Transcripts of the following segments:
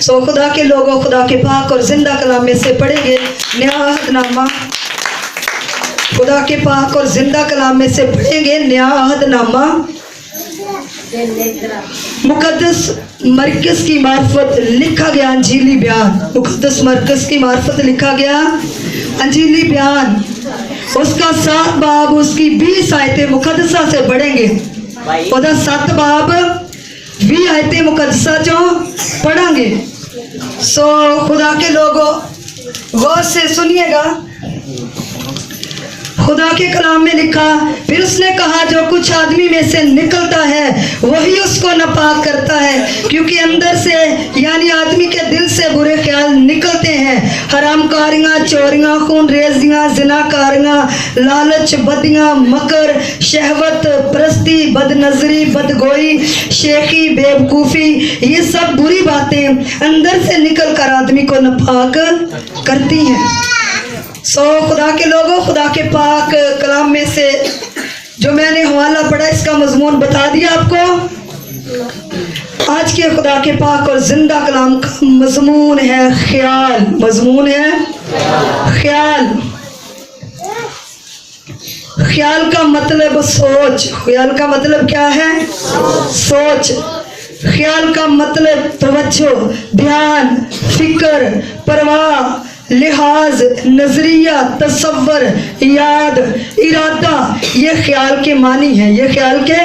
सो खुदा के लोगों, खुदा के पाक और जिंदा कलाम में से पढ़ेंगे नया अहदनामा। खुदा के पाक और जिंदा कलाम में से पढ़ेंगे नया अहदनामा। मुकद्दस मरकज़ की मार्फत लिखा गया अंजीली बयान, मुकद्दस मरकज़ की मार्फत लिखा गया अंजीली बयान, उसका 7 बाब, उसकी 20 आयतें मुकद्दसा से पढ़ेंगे। खुदा 7 बाब 20 आयतें मुकद्दसा जो पढ़ेंगे। सो खुदा के लोगों गौर से सुनिएगा। खुदा के कलाम में लिखा, फिर उसने कहा जो कुछ आदमी में से निकलता है वही उसको नापाक करता है, क्योंकि अंदर से यानी आदमी के दिल से बुरे ख्याल निकलते हैं, हरामकारियाँ, चोरियाँ, खून रेजियाँ, ज़िनाकारियाँ, लालच, बदियाँ, मकर, शहवत, परस्ती, बदनजरी, बदगोई, शेखी, बेवकूफ़ी, ये सब बुरी बातें अंदर से निकल कर आदमी को नापाक करती हैं। सो खुदा के लोगों, खुदा के पाक कलाम में से जो मैंने हवाला पढ़ा इसका मजमून बता दिया आपको। आज के खुदा के पाक और जिंदा कलाम का मजमून है ख्याल। मजमून है ख्याल। ख्याल का मतलब सोच। ख्याल का मतलब क्या है? सोच। ख्याल का मतलब तवज्जो, ध्यान, फिक्र, परवाह, लिहाज, नजरिया, तसव्वुर, याद, इरादा, ये ख्याल के मानी है। ये ख्याल के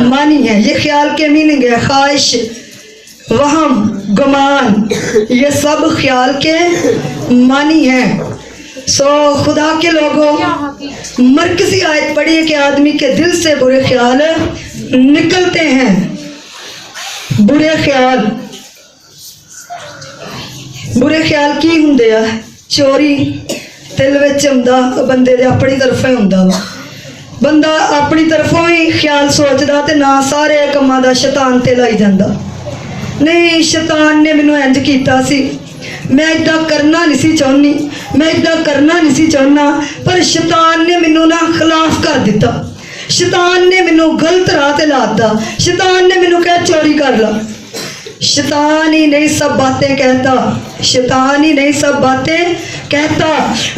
मानी है। ये ख्याल के मीनिंग है। ख्वाहिश, वहम, गुमान, ये सब ख्याल के मानी है। सो खुदा के लोगों, मरकज़ी आयत पढ़िए कि आदमी के दिल से बुरे ख्याल निकलते हैं। बुरे ख्याल, बुरे ख्याल की हुंदे आ? चोरी दिल विच हुंदा, बंदे दे अपनी तरफों ही हुंदा वा। बंदा अपनी तरफों ही ख्याल सोचदा ते ना सारे कमां दा शैतान ते लाई जांदा। नहीं, शैतान ने मैनू इंज कीता सी, मैं इदां करना नहीं सी चाहुंदी, मैं इदां करना नहीं सी चाहुंदा, पर शैतान ने मैनू ना खिलाफ कर दिता। शैतान ने मैनू गलत राह ते लाता। शैतान ने मैनू कहा चोरी कर ला। शैतान ही नहीं सब बातें कहता। शैतान ही नहीं सब बातें कहता।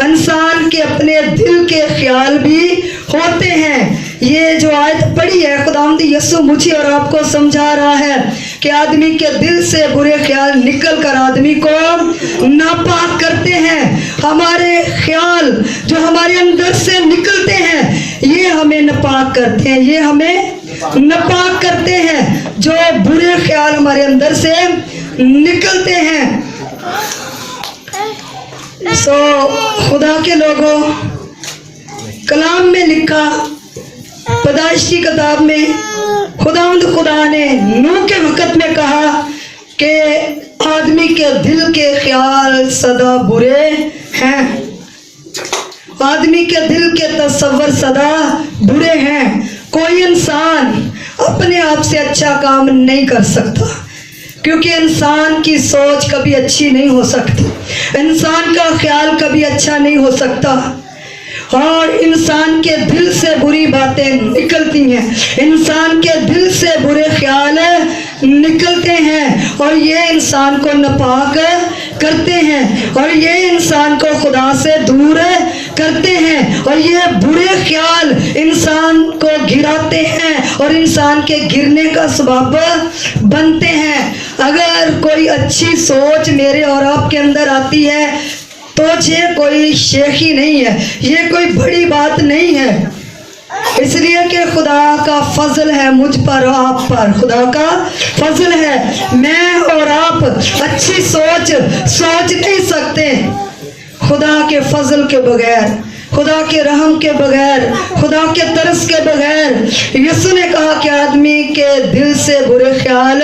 इंसान के अपने दिल के ख्याल भी होते हैं। ये जो आयत पढ़ी है, खुदावंद यीशु मुझे और आपको समझा रहा है कि आदमी के दिल से बुरे ख्याल निकल कर आदमी को नापाक करते हैं। हमारे ख्याल जो हमारे अंदर से निकलते हैं ये हमें नापाक करते हैं। ये हमें नापाक करते हैं। जो बुरे ख्याल हमारे अंदर से निकलते हैं। सो खुदा के लोगों, कलाम में लिखा, पैदाइश की किताब में खुदा ने नूह के वक़्त में कहा कि आदमी के दिल के ख्याल सदा बुरे हैं। आदमी के दिल के तसव्वुर सदा बुरे हैं। कोई इंसान अपने आप से अच्छा काम नहीं कर सकता, क्योंकि इंसान की सोच कभी अच्छी नहीं हो सकती। इंसान का ख्याल कभी अच्छा नहीं हो सकता। और इंसान के दिल से बुरी बातें निकलती हैं। इंसान के दिल से बुरे ख्याल निकलते हैं और ये इंसान को नापाक करते हैं और ये इंसान को खुदा से दूर करते हैं और ये बुरे ख्याल इंसान को गिराते हैं और इंसान के गिरने का सबब बनते हैं। अगर कोई अच्छी सोच मेरे और आपके अंदर आती है तो ये कोई शेखी नहीं है, ये कोई बड़ी बात नहीं है, इसलिए कि खुदा का फजल है मुझ पर, आप पर। खुदा का फजल है। मैं और आप अच्छी सोच नहीं सकते खुदा के फजल के बगैर, खुदा के रहम के बगैर, खुदा के तरस के बगैर। यीशु ने कहा कि आदमी के दिल से बुरे ख्याल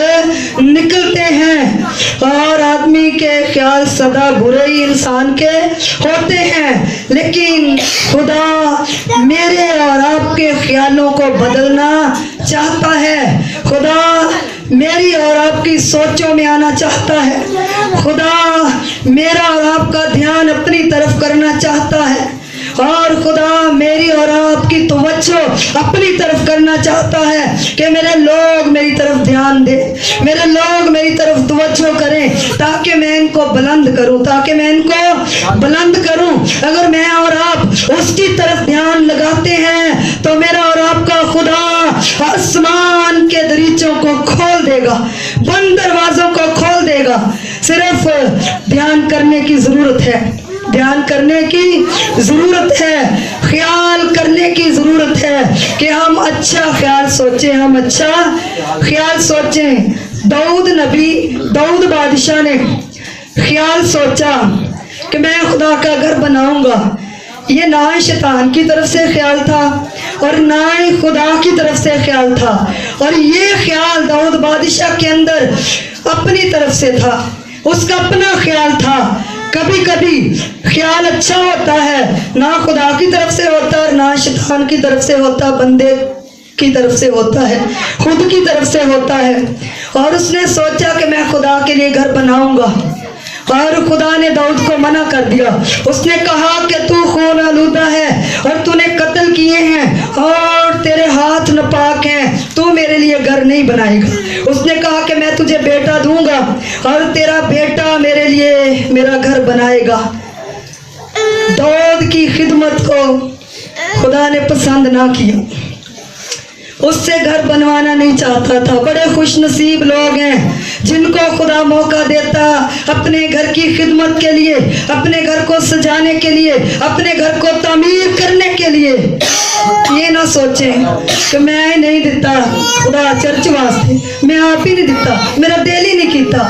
निकलते हैं और आदमी के ख्याल सदा बुरे ही इंसान के होते हैं। लेकिन खुदा मेरे और आपके ख्यालों को बदलना चाहता है। खुदा मेरी और आपकी सोचों में आना चाहता है। खुदा मेरा और आपका ध्यान अपनी तरफ करना चाहता है और खुदा मेरी और आपकी तवज्जो अपनी तरफ करना चाहता है कि मेरे लोग मेरी तरफ ध्यान दे, मेरे लोग मेरी तरफ तवज्जो करें, ताकि मैं इनको बुलंद करूं, ताकि मैं इनको बुलंद करूं। अगर मैं और आप उसकी तरफ ध्यान लगाते हैं तो मेरा और आपका खुदा आसमान के दरीचों को खोल देगा, बंद दरवाजों को खोल देगा। सिर्फ ध्यान करने की जरूरत है, ध्यान करने की जरूरत है, ख्याल करने की जरूरत है कि हम अच्छा ख्याल सोचें, हम अच्छा ख्याल सोचें। दाऊद बादशाह ने ख्याल सोचा कि मैं खुदा का घर बनाऊंगा। ये ना ही शैतान की तरफ से ख्याल था और ना ही खुदा की तरफ से ख्याल था, और ये ख्याल दाऊद बादशाह के अंदर अपनी तरफ से था, उसका अपना ख्याल था। कभी कभी ख्याल अच्छा होता है, ना खुदा की तरफ से होता है, ना शैतान की तरफ से होता, बंदे की तरफ से होता है, खुद की तरफ से होता है। और उसने सोचा कि मैं खुदा के लिए घर बनाऊंगा, और खुदा ने दाऊद को मना कर दिया। उसने कहा कि तू खून आलूदा है और तूने कत्ल किए हैं और तेरे हाथ नापाक हैं, तू मेरे लिए घर नहीं बनाएगा। उसने कहा कि मैं तुझे बेटा दूंगा और तेरा बेटा मेरे लिए मेरा घर बनाएगा। दाऊद की खिदमत को खुदा ने पसंद ना किया, उससे घर बनवाना नहीं चाहता था। बड़े खुश नसीब लोग हैं जिनको खुदा मौका देता अपने घर की खिदमत के लिए, अपने घर को सजाने के लिए, अपने घर को तामीर करने के लिए। ये ना सोचें कि मैं नहीं देता खुदा चर्च वास्ते, मैं आप ही नहीं देता, मेरा दिल ही नहीं कीता।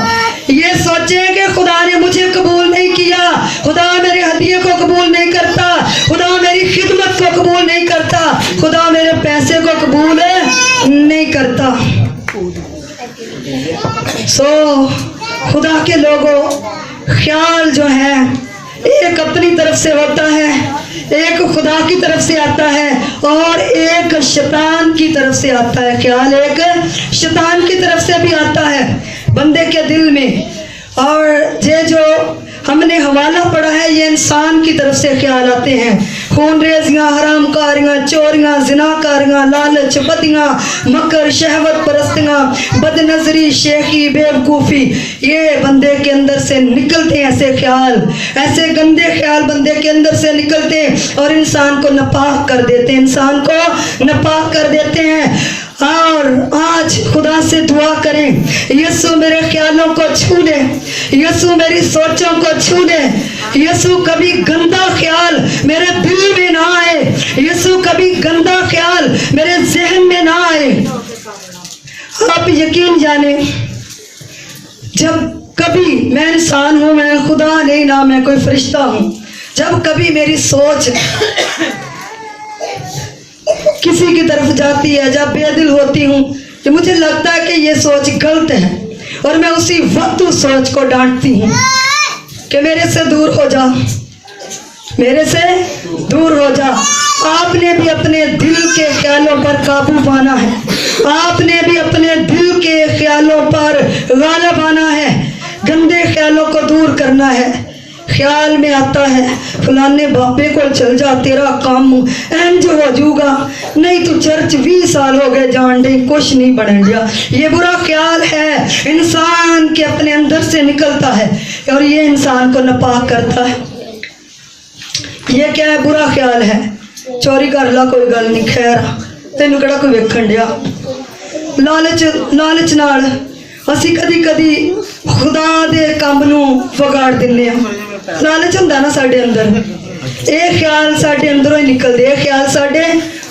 ये सोचें कि खुदा ने मुझे कबूल नहीं किया, खुदा मेरे हदिये को कबूल नहीं करता, खुदा मेरी खिदमत को कबूल नहीं करता, खुदा मेरे पैसे को कबूल नहीं करता। खुदा के लोगों, ख्याल जो है एक अपनी तरफ से होता है, एक खुदा की तरफ से आता है और एक शैतान की तरफ से आता है। ख्याल एक शैतान की तरफ से भी आता है बंदे के दिल में, और ये जो हमने हवाला पढ़ा है ये इंसान की तरफ से ख्याल आते हैं। खून रेजियाँ, हराम कारियाँ, चोरियाँ, जिनाकारियाँ, लालच, बदियाँ, मकर, शहवत परस्तियाँ, बदनजरी, शेखी, बेवकूफ़ी, ये बंदे के अंदर से निकलते हैं। ऐसे ख्याल, ऐसे गंदे ख्याल बंदे के अंदर से निकलते हैं और इंसान को नापाक कर देते हैं, इंसान को नापाक कर देते हैं। और आज खुदा से दुआ करें, यीशु मेरे ख्यालों को छू ले, यीशु मेरी सोचों को छू ले, यीशु कभी गंदा ख्याल मेरे दिल में ना आए, यीशु कभी गंदा ख्याल मेरे जहन में ना आए। आप यकीन जाने, जब कभी मैं इंसान हूँ, मैं खुदा नहीं ना मैं कोई फरिश्ता हूँ, जब कभी मेरी सोच किसी की तरफ जाती है, जब बेदिल होती हूँ, तो मुझे लगता है कि ये सोच गलत है और मैं उसी वक्त उस सोच को डांटती हूँ कि मेरे से दूर हो जा, मेरे से दूर हो जा। आपने भी अपने दिल के ख्यालों पर काबू पाना है, आपने भी अपने दिल के ख्यालों पर गालिब आना है, गंदे ख्यालों को दूर करना है। ख्याल में आता है फलाने बाबे को चल जा, तेरा काम इंज हो जाऊगा, नहीं तो चर्च 20 साल हो गए जान दे, कुछ नहीं बन गया। ये बुरा ख्याल है, इंसान के अपने अंदर से निकलता है और ये इंसान को नापाक करता है। ये क्या है? बुरा ख्याल है। चोरी कर ला, कोई गल नहीं, खैर तेनू केड़ा कोई वेखण दिया। लालच नाल ਅਸੀਂ कदी कदी खुदा दे काम नूं विगाड़ दिंदे आ। लालच हुंदा ना साडे अंदर, ਇਹ ख्याल साडे अंदरों ही निकलदे, ਇਹ ख्याल साडे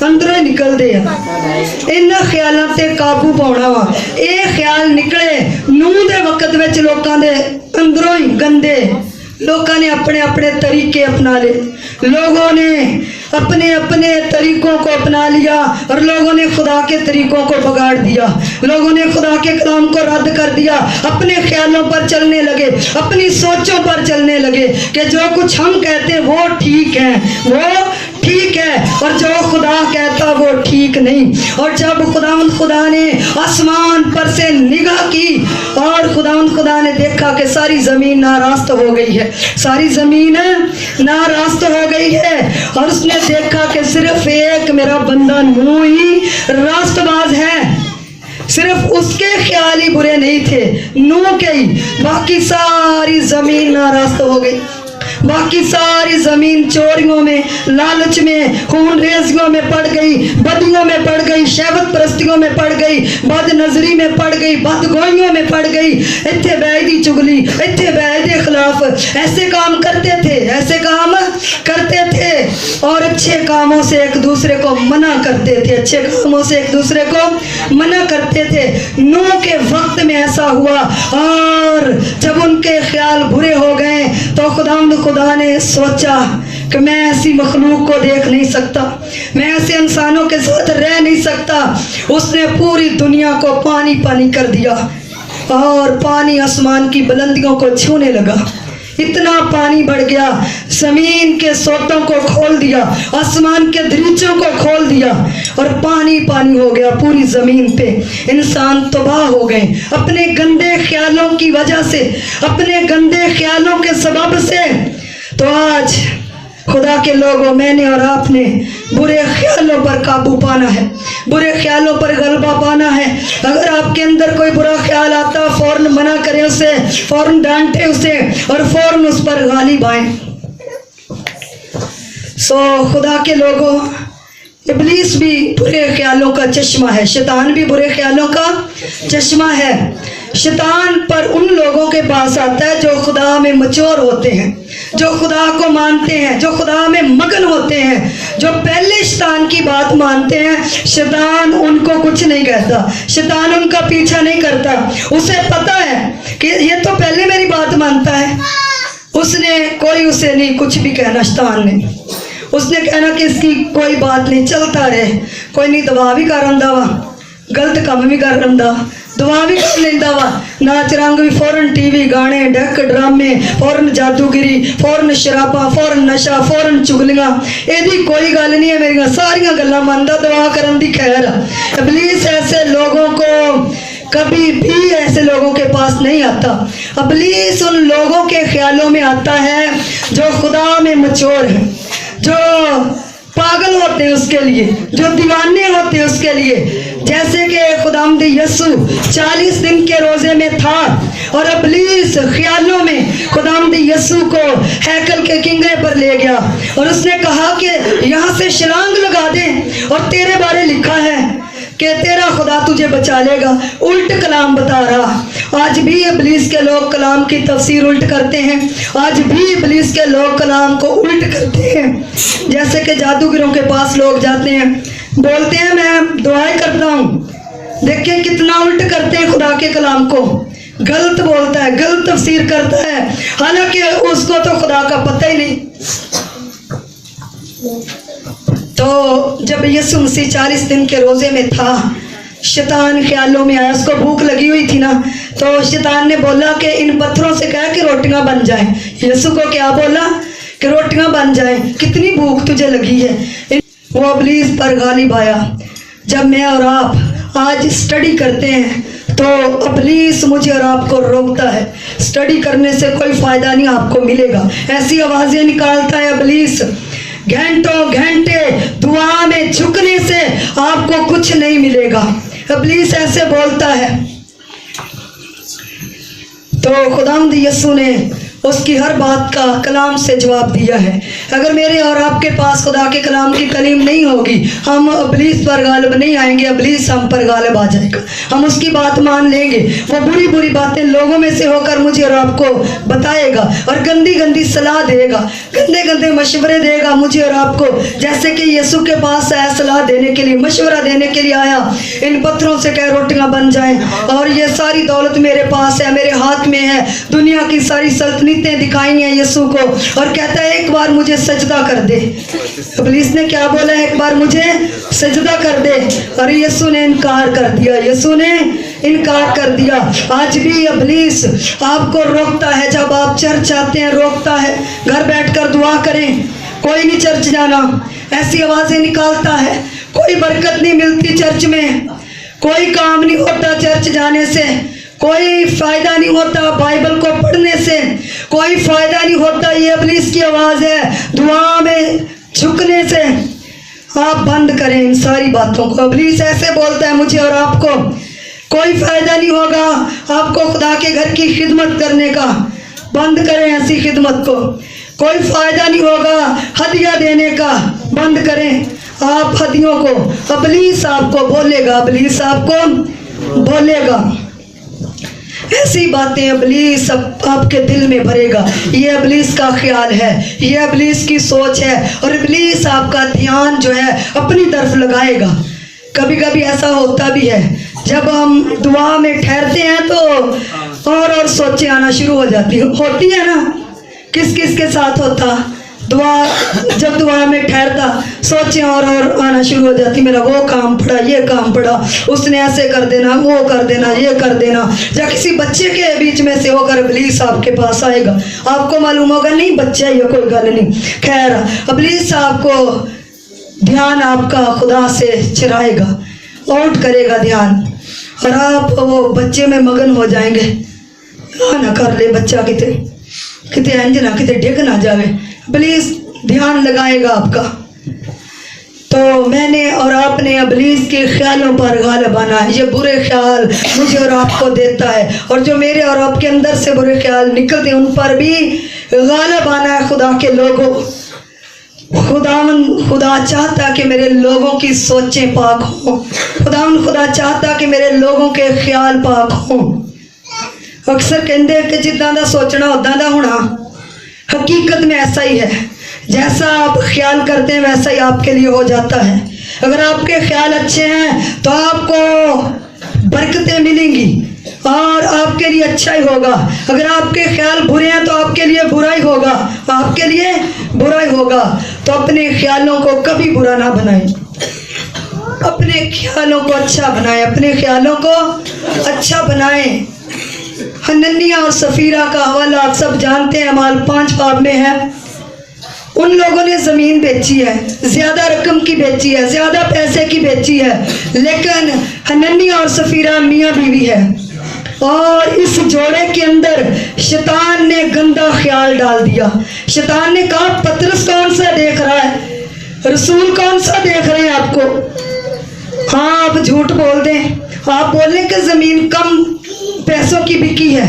अंदरों ही निकलदे आ। इन्हां ख्यालां ते काबू पाउणा वा। ਇਹ ख्याल निकले नूह दे वक्त विच लोकां दे अंदरों ही गंदे, लोगों ने अपने अपने तरीके अपना ले, लोगों ने अपने अपने तरीकों को अपना लिया और लोगों ने खुदा के तरीकों को बिगाड़ दिया, लोगों ने खुदा के कलाम को रद्द कर दिया, अपने ख्यालों पर चलने लगे, अपनी सोचों पर चलने लगे कि जो कुछ हम कहते हैं वो ठीक है, वो ٹھیک ہے اور جو خدا کہتا وہ ٹھیک نہیں. اور جب خدا نے آسمان پر سے نگاہ کی اور خدا نے دیکھا کہ ساری زمین ناراست ہو گئی ہے, ساری زمین ناراست ہو گئی ہے, اور اس نے دیکھا کہ صرف ایک میرا بندہ نوح ہی راست باز ہے. صرف اس کے خیال ہی برے نہیں تھے, نوح کے ہی. باقی ساری زمین ناراست ہو گئی, باقی ساری زمین چوریوں میں, لالچ میں, خون ریزیوں میں پڑ گئی, بدیوں میں پڑ گئی, شہوت پرستیوں میں پڑ گئی, بد نظری میں پڑ گئی, بد گوئیوں میں پڑ گئی. اتھے بیعدی چگلی, اتھے بیعدی خلاف, ایسے کام کرتے تھے, ایسے کام کرتے تھے, اور اچھے کاموں سے ایک دوسرے کو منع کرتے تھے, اچھے کاموں سے ایک دوسرے کو منع کرتے تھے. نوح کے وقت میں ایسا ہوا, اور جب ان کے خیال برے ہو گئے تو خدا نے سوچا کہ میں ایسی مخلوق کو دیکھ نہیں سکتا, میں ایسے انسانوں کے ساتھ رہ نہیں سکتا. اس نے پوری دنیا کو پانی پانی کر دیا, اور پانی آسمان کی بلندیوں کو چھونے لگا. اتنا پانی بڑھ گیا, زمین کے سوتوں کو کھول دیا, آسمان کے دریچوں کو کھول دیا, اور پانی پانی ہو گیا پوری زمین پہ. انسان تباہ ہو گئے اپنے گندے خیالوں کی وجہ سے, اپنے گندے خیالوں کے سبب سے. تو آج خدا کے لوگوں, میں نے اور آپ نے برے خیالوں پر قابو پانا ہے, برے خیالوں پر غلبہ پانا ہے. اگر آپ کے اندر کوئی برا خیال آتا, فوراً منع کریں اسے, فوراً ڈانٹیں اسے, اور فوراً اس پر غالب آئیں. خدا کے لوگوں, ابلیس بھی برے خیالوں کا چشمہ ہے, شیطان بھی برے خیالوں کا چشمہ ہے. شیطان پر ان لوگوں کے پاس آتا ہے جو خدا میں مچور ہوتے ہیں, جو خدا کو مانتے ہیں, جو خدا میں مگن ہوتے ہیں, جو پہلے شیطان کی بات مانتے ہیں. شیطان ان کو کچھ نہیں کہتا, شیطان ان کا پیچھا نہیں کرتا. اسے پتا ہے کہ یہ تو پہلے میری بات مانتا ہے, اس نے کوئی اسے نہیں کچھ بھی کہنا. شیطان نے اس نے کہنا کہ اس کی کوئی بات نہیں, چلتا رہے, کوئی نہیں دعا بھی کر رہا وا, غلط کام بھی کر رہا, دعا بھی کر لینا وا, ناچ رنگ بھی فوراً, ٹی وی گانے, ڈک ڈرامے, فوراً جادوگری, فوراً شراباں, فوراً نشہ, فوراً چگلیاں. یہ کوئی گل نہیں ہے, میری ساریاں گلاں مانتا, دعا کرن دی خیر. ابلیس ایسے لوگوں کو کبھی بھی ایسے لوگوں کے پاس نہیں آتا. ابلیس ان لوگوں کے خیالوں میں آتا ہے جو خدا میں مچور ہیں, جو پاگل ہوتے ہیں اس کے لیے, جو دیوانے ہوتے ہیں اس کے لیے. جیسے کہ خداوند یسوع 40 دن کے روزے میں تھا, اور ابلیس خیالوں میں خداوند یسوع کو ہیکل کے کنگرے پر لے گیا, اور اس نے کہا کہ یہاں سے چھلانگ لگا دے, اور تیرے بارے لکھا ہے کہ تیرا خدا تجھے بچا لے گا. الٹ کلام بتا رہا. آج بھی ابلیس کے لوگ کلام کی تفسیر الٹ کرتے ہیں, آج بھی ابلیس کے لوگ کلام کو الٹ کرتے ہیں. جیسے کہ جادوگروں کے پاس لوگ جاتے ہیں, بولتے ہیں میں دعائیں کرتا ہوں, دیکھیں کتنا الٹ کرتے ہیں خدا کے کلام کو, غلط بولتا ہے, غلط تفسیر کرتا ہے, حالانکہ اس کو تو خدا کا پتہ ہی نہیں. تو جب یسوع مسیح 40 دن کے روزے میں تھا, شیطان خیالوں میں آیا, اس کو بھوک لگی ہوئی تھی نا, تو شیطان نے بولا کہ ان پتھروں سے کہا کہ روٹیاں بن جائیں. یسوع کو کیا بولا کہ روٹیاں بن جائیں, کتنی بھوک تجھے لگی ہے. وہ ابلیس پر غالب آیا. جب میں اور آپ آج اسٹڈی کرتے ہیں تو ابلیس مجھے اور آپ کو روکتا ہے. اسٹڈی کرنے سے کوئی فائدہ نہیں آپ کو ملے گا, ایسی آوازیں نکالتا ہے ابلیس. گھنٹوں گھنٹے دعا میں جھکنے سے آپ کو کچھ نہیں ملے گا. ابلیس ایسے بولتا ہے. تو خداوند یسوع نے اس کی ہر بات کا کلام سے جواب دیا ہے. اگر میرے اور آپ کے پاس خدا کے کلام کی تعلیم نہیں ہوگی, ہم ابلیس پر غالب نہیں آئیں گے, ابلیس ہم پر غالب آ جائے گا. ہم اس کی بات مان لیں گے, وہ بری بری باتیں لوگوں میں سے ہو کر مجھے اور آپ کو بتائے گا, اور گندی گندی صلاح دے گا, گندے گندے مشورے دے گا مجھے اور آپ کو. جیسے کہ یسوع کے پاس آیا صلاح دینے کے لیے, مشورہ دینے کے لیے آیا, ان پتھروں سے کہ روٹیاں بن جائیں, اور یہ ساری دولت میرے پاس ہے, میرے ہاتھ میں ہے, دنیا کی ساری سلطنتیں دکھائی ہیں یسوع کو, اور کہتا ہے ایک بار مجھے سجدہ کر دے. ابلیس نے کیا بولا, ایک بار مجھے سجدہ کر دے, اور یسوع نے انکار کر دیا, یسوع نے انکار کر دیا. آج بھی ابلیس آپ کو روکتا ہے, جب آپ چرچ آتے ہیں روکتا ہے. گھر بیٹھ کر دعا کریں, کوئی نہیں چرچ جانا, ऐसी आवाज़ें निकालता है। कोई बरकत नहीं मिलती चर्च में, कोई काम नहीं होता चर्च जाने से, कोई फ़ायदा नहीं होता बाइबल को पढ़ने से, कोई फ़ायदा नहीं होता। ये इब्लीस की आवाज़ है, दुआ में झुकने से। आप बंद करें इन सारी बातों को। इब्लीस ऐसे बोलता है मुझे और आपको, कोई फ़ायदा नहीं होगा आपको खुदा के घर की खिदमत करने का। बंद करें ऐसी खिदमत को, कोई फ़ायदा नहीं होगा हदिया देने का। बंद करें आप हदियों को। इब्लीस आपको बोलेगा, इब्लीस आपको बोलेगा ऐसी बातें। इब्लीस आपके दिल में भरेगा। ये इब्लीस का ख्याल है, ये इब्लीस की सोच है, और इब्लीस आपका ध्यान जो है अपनी तरफ लगाएगा। कभी कभी ऐसा होता भी है, जब हम दुआ में ठहरते हैं तो और सोचें आना शुरू हो जाती होती है ना। किस किस के साथ होता? दुआ, जब दुआ में ठहरता सोचें और आना शुरू हो जाती। मेरा वो काम पड़ा, ये काम पड़ा, उसने ऐसे कर देना, वो कर देना, ये कर देना। या किसी बच्चे के बीच में से होकर इब्लीस आपके पास आएगा। आपको मालूम होगा नहीं बच्चा, ये कोई गल नहीं। खैर, इब्लीस आपको ध्यान आपका खुदा से चुराएगा, आउट करेगा ध्यान, और आप वो बच्चे में मगन हो जाएंगे। ना कर ले बच्चा, किते इंज ना किते डिग ना जावे। इब्लीस ध्यान लगाएगा आपका। तो मैंने और आपने इब्लीस के ख्यालों पर गालिब आना है। ये बुरे ख्याल मुझे और आपको देता है, और जो मेरे और आपके अंदर से बुरे ख्याल निकलते हैं उन पर भी गालिब आना है। खुदा के लोगों, खुदा चाहता कि मेरे लोगों की सोचें पाक हों। खुदा चाहता कि मेरे लोगों के ख्याल पाक हों। अक्सर कहते हैं कि जिदा दा सोचना उदा दा होना। हकीकत में ऐसा ही है, जैसा आप ख्याल करते हैं वैसा ही आपके लिए हो जाता है। अगर आपके ख्याल अच्छे हैं तो आपको बरकतें मिलेंगी और आपके लिए अच्छा ही होगा। अगर आपके ख्याल बुरे हैं तो आपके लिए बुरा ही होगा, आपके लिए बुरा ही होगा। तो अपने ख्यालों को कभी बुरा ना बनाएं, अपने ख्यालों को अच्छा बनाएं, अपने ख्यालों को अच्छा बनाएं। हनन्याह और सफीरा का हवाला आप सब जानते हैं, अमाल 5 बाब में है। उन लोगों ने ज़मीन बेची है, ज़्यादा रकम की बेची है, ज़्यादा पैसे की बेची है, लेकिन हनन्याह और सफीरा मियाँ बीवी है। और इस जोड़े के अंदर शैतान ने गंदा ख्याल डाल दिया। शैतान ने कहा पतरस कौन सा देख रहा है, रसूल कौन सा देख रहे हैं आपको। हाँ, आप झूठ बोल दें, आप बोलें कि ज़मीन कम पैसों की बिकी है,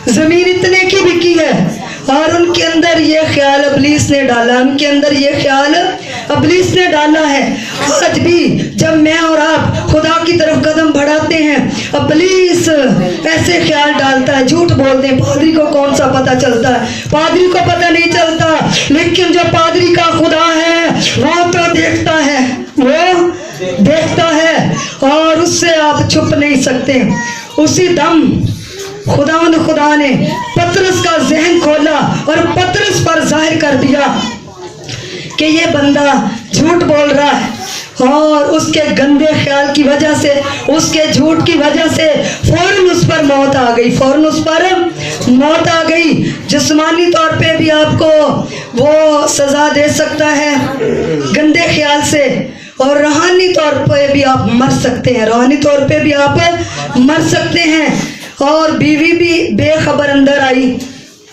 ज़मीन इतने की बिकी है। और उनके अंदर ये ख्याल इब्लीस ने डाला, उनके अंदर ये ख्याल इब्लीस ने डाला है। आज भी जब मैं और आप खुदा की तरफ कदम बढ़ाते हैं, इब्लीस ऐसे ख्याल डालता है। झूठ बोल दें, पादरी को कौन सा पता चलता है, पादरी को पता नहीं चलता, लेकिन जो पादरी का खुदा है वो तो देखता है, वो देखता है, और उससे आप छुप नहीं सकते। उसी दम खुदा ने पतरस का जहन खोला और पतरस पर जाहिर कर दिया कि ये बंदा झूठ बोल रहा है। और उसके गंदे ख्याल की वजह से, उसके झूठ की वजह से फौरन उस पर मौत आ गई, फौरन उस पर मौत आ गई। जिस्मानी तौर पे भी आपको वो सज़ा दे सकता है गंदे ख्याल से, और रूहानी तौर पे भी आप मर सकते हैं, रूहानी तौर पे भी आप मर सकते हैं। और बीवी भी बेखबर अंदर आई।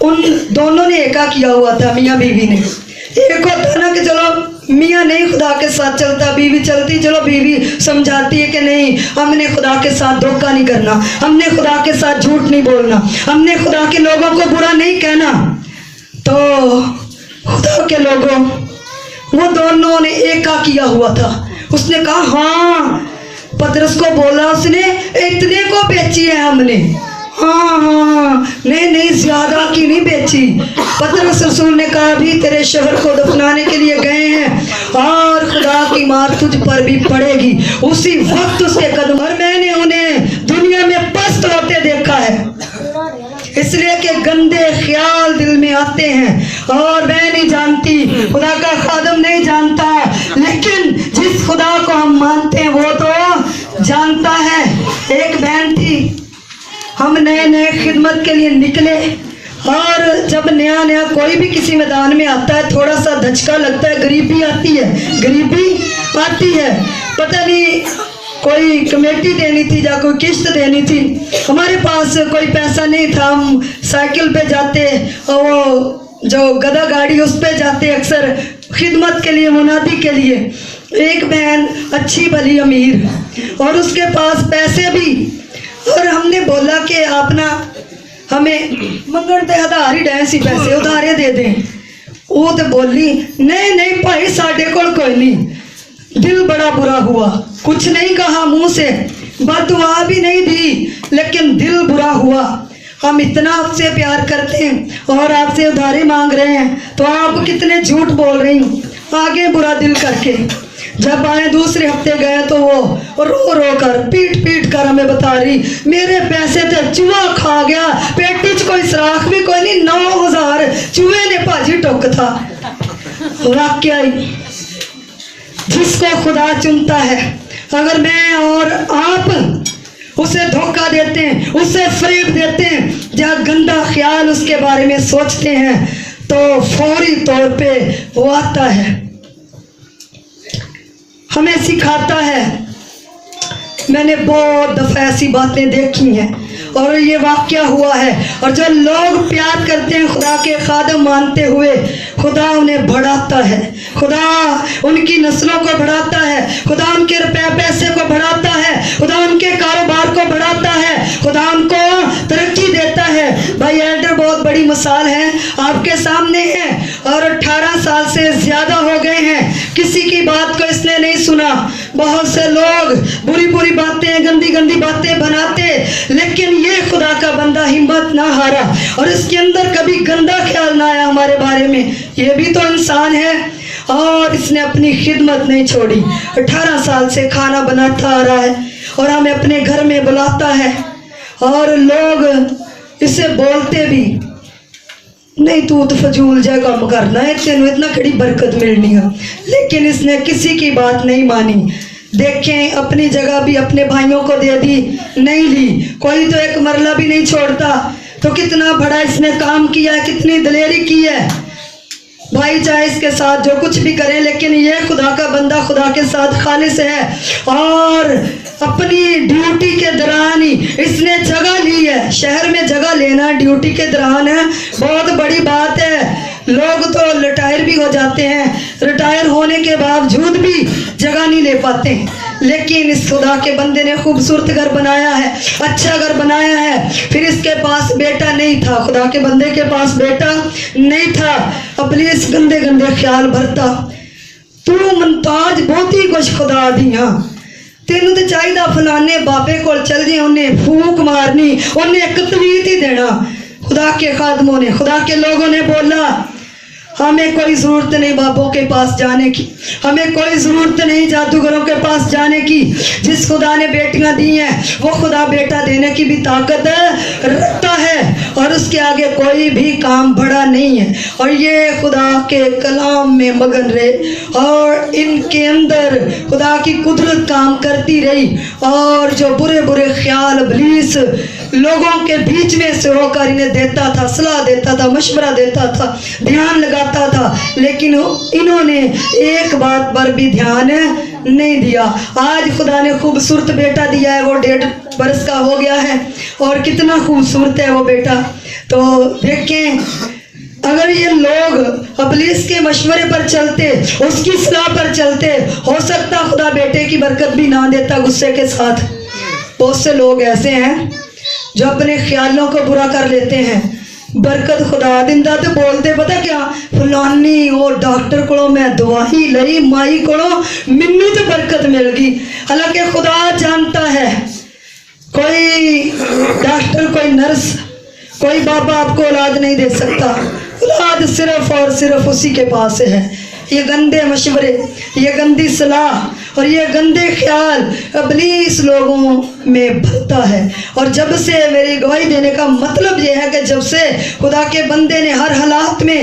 उन दोनों ने एका किया हुआ था, मियाँ बीवी ने। एक होता ना कि चलो मियाँ नहीं खुदा के साथ चलता, बीवी चलती, चलो बीवी समझाती है कि नहीं हमने खुदा के साथ धोखा नहीं करना, हमने खुदा के साथ झूठ नहीं बोलना, हमने खुदा के लोगों को बुरा नहीं कहना। तो खुदा के लोगों, वो दोनों ने एका किया हुआ था। उसने कहा हाँ, पतरस को बोला उसने, इतने को बेची है हमने। हाँ, नहीं ज्यादा की नहीं बेची। पतरस रसूल ने कहा अभी तेरे शहर को दफनाने के लिए गए हैं और खुदा की मार तुझ पर भी पड़ेगी। उसी वक्त उसके कदम, और मैंने उन्हें दुनिया में पस्त होते देखा है, इसलिए कि गंदे ख्याल दिल में आते हैं। और मैं नहीं जानती, खुदा का खादम नहीं जानता, लेकिन जिस खुदा को हम मानते हैं वो तो जानता है। एक बहन थी, हम नए खिदमत के लिए निकले, اور جب نیا نیا کوئی بھی کسی میدان میں آتا ہے تھوڑا سا دھچکا لگتا ہے, غریبی آتی ہے. پتہ نہیں کوئی کمیٹی دینی تھی یا کوئی قسط دینی تھی, ہمارے پاس کوئی پیسہ نہیں تھا. ہم سائیکل پہ جاتے اور وہ جو گدا گاڑی اس پہ جاتے اکثر خدمت کے لیے, منادی کے لیے. ایک بہن اچھی بھلی امیر اور اس کے پاس پیسے بھی, اور ہم نے بولا کہ آپ نا ہمیں منگن تے ادھار ہی ڈے سی پیسے ادھارے دے دیں. وہ تو بولی نہیں بھائی ساڈے کول کوئی نہیں. دل بڑا برا ہوا, کچھ نہیں کہا منہ سے, بد دعا بھی نہیں دی, لیکن دل برا ہوا. ہم اتنا آپ سے پیار کرتے ہیں اور آپ سے ادھاری مانگ رہے ہیں تو آپ کتنے جھوٹ بول رہی ہیں آگے برا دل کر کے. جب آئے دوسرے ہفتے گئے تو وہ رو رو کر پیٹ کر ہمیں بتا رہی میرے پیسے تے چوہا کھا گیا, پیٹی چ کوئی سراخ بھی کوئی نہیں, 9,000 چوہے نے پاجی ٹوک تھا. واقعی جس کو خدا چنتا ہے, اگر میں اور آپ اسے دھوکہ دیتے ہیں, اسے فریب دیتے ہیں یا گندا خیال اس کے بارے میں سوچتے ہیں تو فوری طور پہ وہ آتا ہے, ہمیں سکھاتا ہے. میں نے بہت دفعہ ایسی باتیں دیکھی ہیں اور یہ واقعہ ہوا ہے. اور جو لوگ پیار کرتے ہیں خدا کے خادم مانتے ہوئے, خدا انہیں بڑھاتا ہے, خدا ان کی نسلوں کو بڑھاتا ہے, خدا ان کے روپے پیسے کو بڑھاتا ہے, خدا ان کے کاروبار کو بڑھاتا ہے, خدا ان کو ترقی دیتا ہے. بھائی ایلڈر بہت بڑی مثال ہے آپ کے سامنے ہے, اور 18 سال سے زیادہ ہو گئے ہیں, کسی کی بات کو اس نے نہیں سنا. بہت سے لوگ بری باتیں گندی باتیں بناتے, لیکن یہ خدا کا بندہ ہمت نہ ہارا اور اس کے اندر کبھی گندا خیال نہ آیا ہمارے بارے میں. یہ بھی تو انسان ہے اور اس نے اپنی خدمت نہیں چھوڑی. 18 سال سے کھانا بناتا آ رہا ہے اور ہمیں اپنے گھر میں بلاتا ہے, اور لوگ اسے بولتے بھی نہیں تو فضول جا کام کرنا ہے, تینوں اتنا کڑی برکت ملنی ہے, لیکن اس نے کسی کی بات نہیں مانی. دیکھیں اپنی جگہ بھی اپنے بھائیوں کو دے دی, نہیں لی, کوئی تو ایک مرلہ بھی نہیں چھوڑتا. تو کتنا بڑا اس نے کام کیا ہے, کتنی دلیری کی ہے. بھائی چاہے اس کے ساتھ جو کچھ بھی کریں, لیکن یہ خدا کا بندہ خدا کے ساتھ خالص ہے, اور اپنی ڈیوٹی کے دوران ہی اس نے جگہ لی ہے. شہر میں جگہ لینا ڈیوٹی کے دوران ہے بہت بڑی بات ہے. لوگ تو ریٹائر بھی ہو جاتے ہیں, ریٹائر ہونے کے باوجود بھی جگہ نہیں لے پاتے, لیکن اس خدا کے بندے نے خوبصورت گھر بنایا ہے, اچھا گھر بنایا ہے. پھر اس کے پاس بیٹا نہیں تھا, خدا کے بندے کے پاس بیٹا نہیں تھا. ابلیس گندے خیال بھرتا, تو منتاج بہت ہی کچھ خدا دیاں, تینوں تے چاہیے فلانے بابے کو چل جائے, انہیں پھوک مارنی, انہیں ایک تویت ہی دینا. خدا کے خادموں نے, خدا کے لوگوں نے بولا ہمیں کوئی ضرورت نہیں بابوں کے پاس جانے کی, ہمیں کوئی ضرورت نہیں جادوگروں کے پاس جانے کی. جس خدا نے بیٹیاں دی ہیں وہ خدا بیٹا دینے کی بھی طاقت رکھتا ہے, اور اس کے آگے کوئی بھی کام بڑا نہیں ہے. اور یہ خدا کے کلام میں مگن رہے, اور ان کے اندر خدا کی قدرت کام کرتی رہی, اور جو برے خیال ابلیس لوگوں کے بیچ میں سے ہو کر انہیں دیتا تھا, صلاح دیتا تھا, مشورہ دیتا تھا, دھیان لگاتا تھا, لیکن انہوں نے ایک بات پر بھی دھیان نہیں دیا. آج خدا نے خوبصورت بیٹا دیا ہے, وہ 1.5 برس کا ہو گیا ہے, اور کتنا خوبصورت ہے وہ بیٹا. تو دیکھیں اگر یہ لوگ ابلیس کے مشورے پر چلتے, اس کی صلاح پر چلتے, ہو سکتا خدا بیٹے کی برکت بھی نہ دیتا غصے کے ساتھ. بہت سے لوگ ایسے ہیں جو اپنے خیالوں کو برا کر لیتے ہیں. برکت خدا دندا تو بولتے پتہ کیا, فلانی اور ڈاکٹر کو میں دوائی لئی, مائی کو منو تو برکت مل گئی. حالانکہ خدا جانتا ہے کوئی ڈاکٹر, کوئی نرس, کوئی بابا آپ کو اولاد نہیں دے سکتا. اولاد صرف اور صرف اسی کے پاس ہے. یہ گندے مشورے, یہ گندی صلاح اور یہ گندے خیال ابلیس لوگوں میں بھرتا ہے. اور جب سے میری گواہی دینے کا مطلب یہ ہے کہ جب سے خدا کے بندے نے ہر حالات میں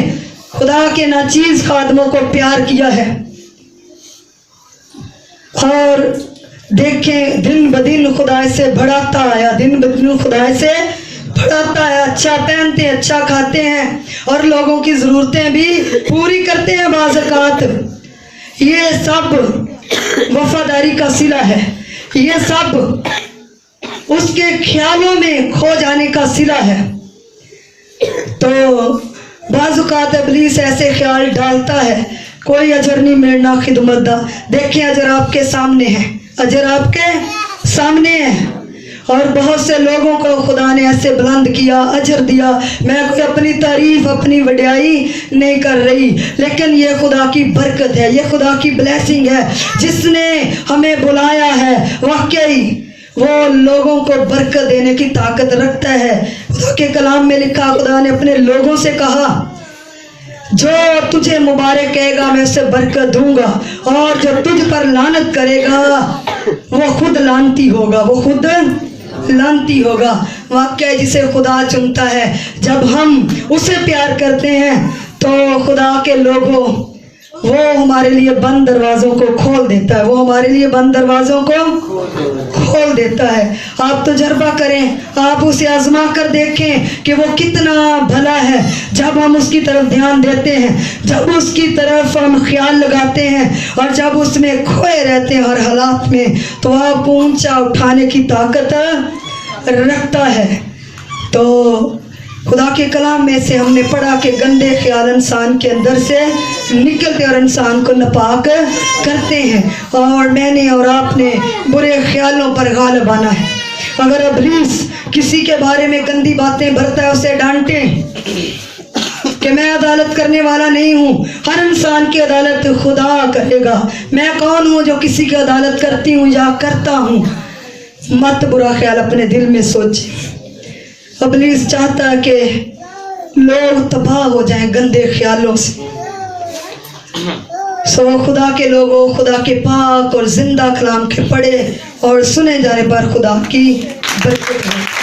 خدا کے ناچیز خادموں کو پیار کیا ہے, اور دیکھیں دن بدن خدا سے بڑھاتا آیا, دن بدن خدا سے पढ़ाता है, अच्छा पहनते हैं, अच्छा खाते हैं और लोगों की ज़रूरतें भी पूरी करते हैं बाज़ औक़ात। ये सब वफादारी का सिला है, ये सब उसके ख्यालों में खो जाने का सिला है। तो बाज़ औक़ात इब्लीस ऐसे ख्याल डालता है, कोई अजर नहीं मिलना खिदमत दा। देखें अजर आपके सामने है, अजर आपके सामने है। और बहुत से लोगों को खुदा ने ऐसे बुलंद किया, अजर दिया। मैं कोई अपनी तारीफ, अपनी वड्याई नहीं कर रही, लेकिन ये खुदा की बरकत है, ये खुदा की ब्लेसिंग है। जिसने हमें बुलाया है वाकई वो लोगों को बरकत देने की ताकत रखता है। खुदा के कलाम में लिखा, खुदा ने अपने लोगों से कहा, जो तुझे मुबारक कहेगा मैं उसे बरकत दूंगा, और जो तुझ पर लानत करेगा वो खुद लानती होगा, वो खुद लानती होगा। वाकई जिसे खुदा चुनता है, जब हम उसे प्यार करते हैं तो खुदा के लोगों वो हमारे लिए बंद दरवाज़ों को खोल देता है, वो हमारे लिए बंद दरवाज़ों को खोल देता है। आप तजर्बा करें, आप उसे आजमा कर देखें कि वो कितना भला है। जब हम उसकी तरफ ध्यान देते हैं, जब उसकी तरफ हम ख्याल लगाते हैं और जब उसमें खोए रहते हैं हर हालात में, तो आप ऊंचा उठाने की ताकत रखता है। तो खुदा के कलाम में से हमने पढ़ा कि गंदे ख्याल इंसान के अंदर से निकलते और इंसान को नापाक करते हैं, और मैंने और आपने बुरे ख्यालों पर गालिब आना है। अगर इब्लीस किसी के बारे में गंदी बातें भरता है, उसे डांटें कि मैं अदालत करने वाला नहीं हूँ, हर इंसान की अदालत खुदा करेगा। मैं कौन हूँ जो किसी की अदालत करती हूँ या करता हूँ। मत बुरा ख्याल अपने दिल में सोचे। इब्लीस चाहता है कि लोग तबाह हो जाएं गंदे ख्यालों से। सो खुदा के लोगों, खुदा के पाक और जिंदा कलाम के पढ़े और सुने जाने पर खुदा की बरकत है।